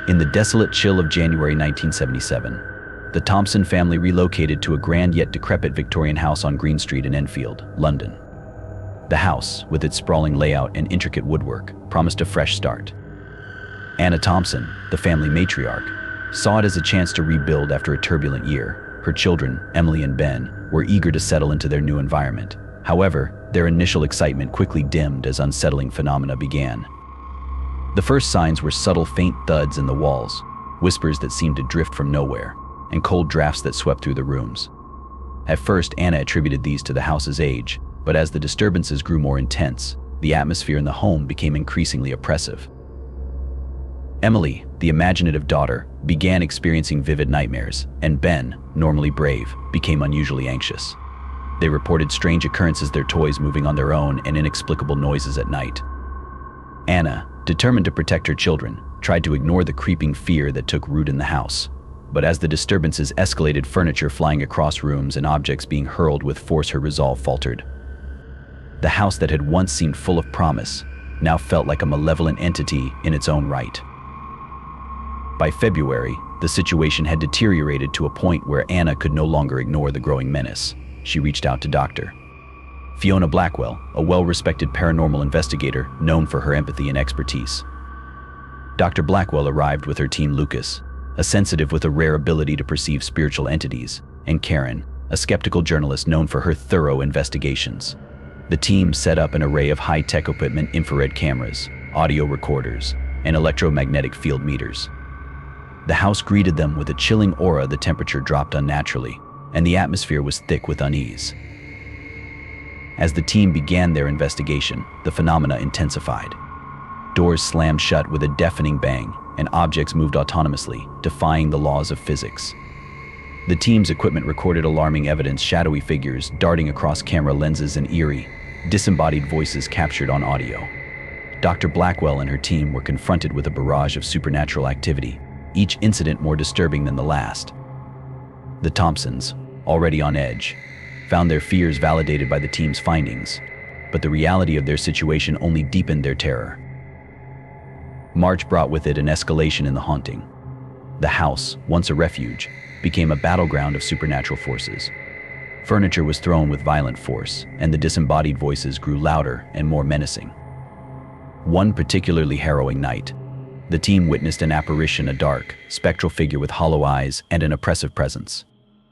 In the desolate chill of January 1977, the Thompson family relocated to a grand yet decrepit Victorian house on Green Street in Enfield, London. The house, with its sprawling layout and intricate woodwork, promised a fresh start. Anna Thompson, the family matriarch, saw it as a chance to rebuild after a turbulent year. Her children, Emily and Ben, were eager to settle into their new environment. However, their initial excitement quickly dimmed as unsettling phenomena began. The first signs were subtle faint thuds in the walls, whispers that seemed to drift from nowhere, and cold drafts that swept through the rooms. At first, Anna attributed these to the house's age, but as the disturbances grew more intense, the atmosphere in the home became increasingly oppressive. Emily, the imaginative daughter, began experiencing vivid nightmares, and Ben, normally brave, became unusually anxious. They reported strange occurrences, their toys moving on their own, and inexplicable noises at night. Anna, determined to protect her children, tried to ignore the creeping fear that took root in the house. But as the disturbances escalated, furniture flying across rooms and objects being hurled with force, her resolve faltered. The house that had once seemed full of promise now felt like a malevolent entity in its own right. By February, the situation had deteriorated to a point where Anna could no longer ignore the growing menace. She reached out to Dr. Fiona Blackwell, a well-respected paranormal investigator known for her empathy and expertise. Dr. Blackwell arrived with her team: Lucas, a sensitive with a rare ability to perceive spiritual entities, and Karen, a skeptical journalist known for her thorough investigations. The team set up an array of high-tech equipment: infrared cameras, audio recorders, and electromagnetic field meters. The house greeted them with a chilling aura. The temperature dropped unnaturally, and the atmosphere was thick with unease. As the team began their investigation, the phenomena intensified. Doors slammed shut with a deafening bang, and objects moved autonomously, defying the laws of physics. The team's equipment recorded alarming evidence: shadowy figures darting across camera lenses and eerie, disembodied voices captured on audio. Dr. Blackwell and her team were confronted with a barrage of supernatural activity, each incident more disturbing than the last. The Thompsons, already on edge, found their fears validated by the team's findings, but the reality of their situation only deepened their terror. March brought with it an escalation in the haunting. The house, once a refuge, became a battleground of supernatural forces. Furniture was thrown with violent force, and the disembodied voices grew louder and more menacing. One particularly harrowing night, the team witnessed an apparition: a dark, spectral figure with hollow eyes and an oppressive presence.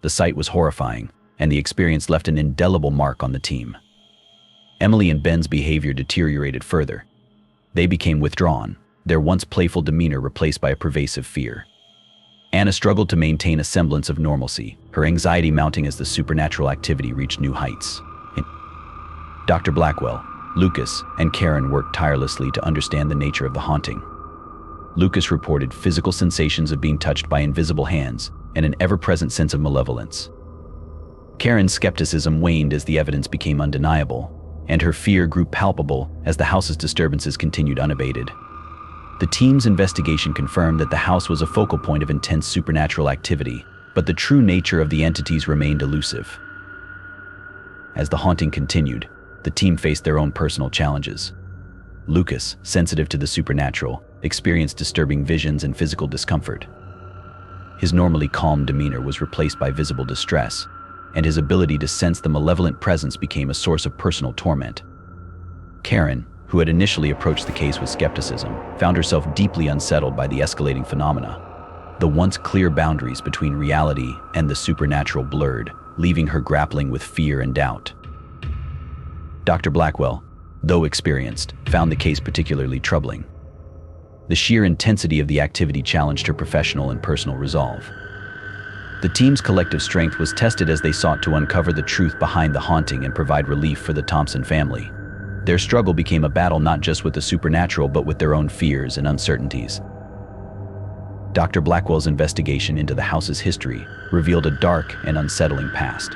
The sight was horrifying, and the experience left an indelible mark on the team. Emily and Ben's behavior deteriorated further. They became withdrawn, their once playful demeanor replaced by a pervasive fear. Anna struggled to maintain a semblance of normalcy, her anxiety mounting as the supernatural activity reached new heights. Dr. Blackwell, Lucas, and Karen worked tirelessly to understand the nature of the haunting. Lucas reported physical sensations of being touched by invisible hands and an ever-present sense of malevolence. Karen's skepticism waned as the evidence became undeniable, and her fear grew palpable as the house's disturbances continued unabated. The team's investigation confirmed that the house was a focal point of intense supernatural activity, but the true nature of the entities remained elusive. As the haunting continued, the team faced their own personal challenges. Lucas, sensitive to the supernatural, experienced disturbing visions and physical discomfort. His normally calm demeanor was replaced by visible distress, and his ability to sense the malevolent presence became a source of personal torment. Karen, who had initially approached the case with skepticism, found herself deeply unsettled by the escalating phenomena. The once clear boundaries between reality and the supernatural blurred, leaving her grappling with fear and doubt. Dr. Blackwell, though experienced, found the case particularly troubling. The sheer intensity of the activity challenged her professional and personal resolve. The team's collective strength was tested as they sought to uncover the truth behind the haunting and provide relief for the Thompson family. Their struggle became a battle not just with the supernatural but with their own fears and uncertainties. Dr. Blackwell's investigation into the house's history revealed a dark and unsettling past.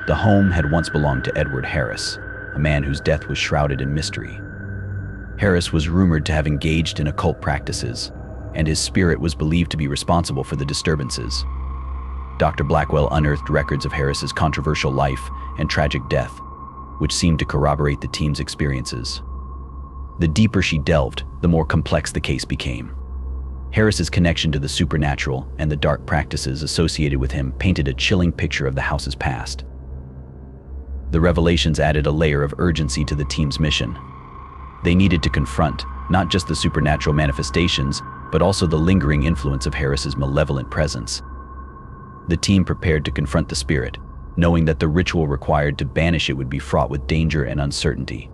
The home had once belonged to Edward Harris, a man whose death was shrouded in mystery. Harris was rumored to have engaged in occult practices, and his spirit was believed to be responsible for the disturbances. Dr. Blackwell unearthed records of Harris's controversial life and tragic death, which seemed to corroborate the team's experiences. The deeper she delved, the more complex the case became. Harris's connection to the supernatural and the dark practices associated with him painted a chilling picture of the house's past. The revelations added a layer of urgency to the team's mission. They needed to confront not just the supernatural manifestations, but also the lingering influence of Harris's malevolent presence. The team prepared to confront the spirit, knowing that the ritual required to banish it would be fraught with danger and uncertainty.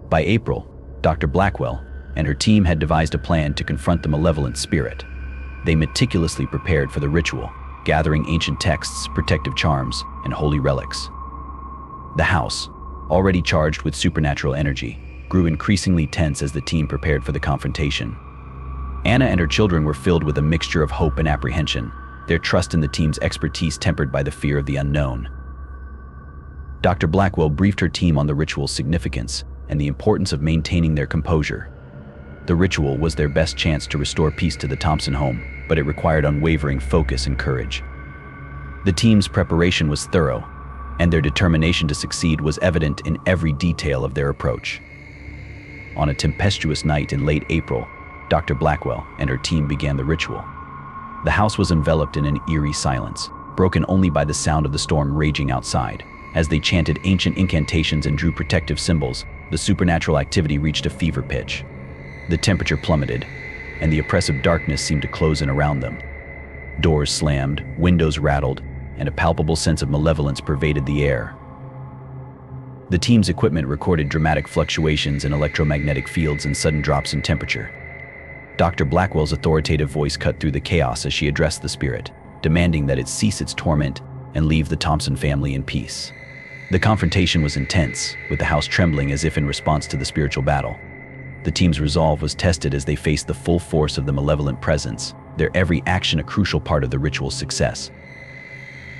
By April, Dr. Blackwell and her team had devised a plan to confront the malevolent spirit. They meticulously prepared for the ritual, gathering ancient texts, protective charms, and holy relics. The house, already charged with supernatural energy, grew increasingly tense as the team prepared for the confrontation. Anna and her children were filled with a mixture of hope and apprehension, their trust in the team's expertise tempered by the fear of the unknown. Dr. Blackwell briefed her team on the ritual's significance and the importance of maintaining their composure. The ritual was their best chance to restore peace to the Thompson home, but it required unwavering focus and courage. The team's preparation was thorough, and their determination to succeed was evident in every detail of their approach. On a tempestuous night in late April, Dr. Blackwell and her team began the ritual. The house was enveloped in an eerie silence, broken only by the sound of the storm raging outside. As they chanted ancient incantations and drew protective symbols, the supernatural activity reached a fever pitch. The temperature plummeted, and the oppressive darkness seemed to close in around them. Doors slammed, windows rattled, and a palpable sense of malevolence pervaded the air. The team's equipment recorded dramatic fluctuations in electromagnetic fields and sudden drops in temperature. Dr. Blackwell's authoritative voice cut through the chaos as she addressed the spirit, demanding that it cease its torment and leave the Thompson family in peace. The confrontation was intense, with the house trembling as if in response to the spiritual battle. The team's resolve was tested as they faced the full force of the malevolent presence, their every action a crucial part of the ritual's success.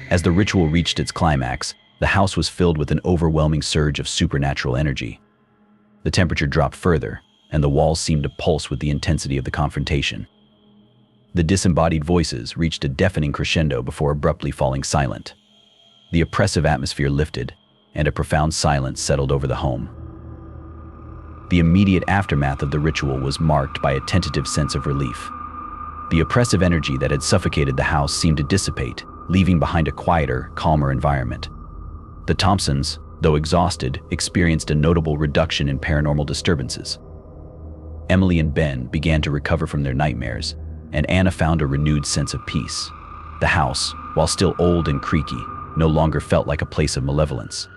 As the ritual reached its climax, the house was filled with an overwhelming surge of supernatural energy. The temperature dropped further, and the walls seemed to pulse with the intensity of the confrontation. The disembodied voices reached a deafening crescendo before abruptly falling silent. The oppressive atmosphere lifted, and a profound silence settled over the home. The immediate aftermath of the ritual was marked by a tentative sense of relief. The oppressive energy that had suffocated the house seemed to dissipate, leaving behind a quieter, calmer environment. The Thompsons, though exhausted, experienced a notable reduction in paranormal disturbances. Emily and Ben began to recover from their nightmares, and Anna found a renewed sense of peace. The house, while still old and creaky, no longer felt like a place of malevolence.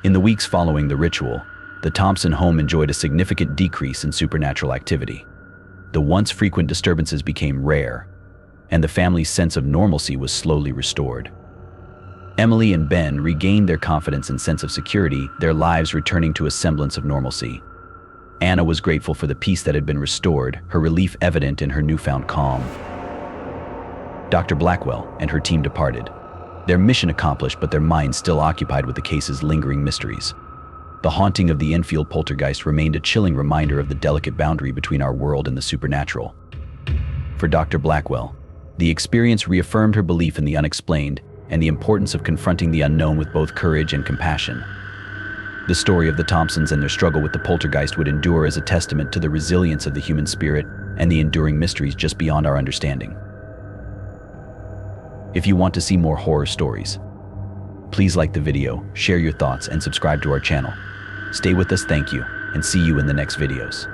In the weeks following the ritual, the Thompson home enjoyed a significant decrease in supernatural activity. The once frequent disturbances became rare, and the family's sense of normalcy was slowly restored. Emily and Ben regained their confidence and sense of security, their lives returning to a semblance of normalcy. Anna was grateful for the peace that had been restored, her relief evident in her newfound calm. Dr. Blackwell and her team departed, their mission accomplished but their minds still occupied with the case's lingering mysteries. The haunting of the Enfield Poltergeist remained a chilling reminder of the delicate boundary between our world and the supernatural. For Dr. Blackwell, the experience reaffirmed her belief in the unexplained and the importance of confronting the unknown with both courage and compassion. The story of the Thompsons and their struggle with the poltergeist would endure as a testament to the resilience of the human spirit and the enduring mysteries just beyond our understanding. If you want to see more horror stories, please like the video, share your thoughts, and subscribe to our channel. Stay with us, thank you, and see you in the next videos.